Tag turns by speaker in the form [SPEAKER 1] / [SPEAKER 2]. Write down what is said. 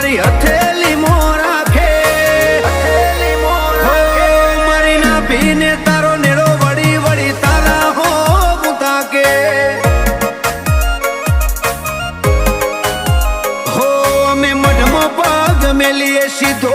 [SPEAKER 1] મારી હથેલી મોં રાખે મારી ના ભીને તારો નેડો વળી વળી તારા હો ગુતા કે હો અમે મઢમાં પગ મેલીએ સીધો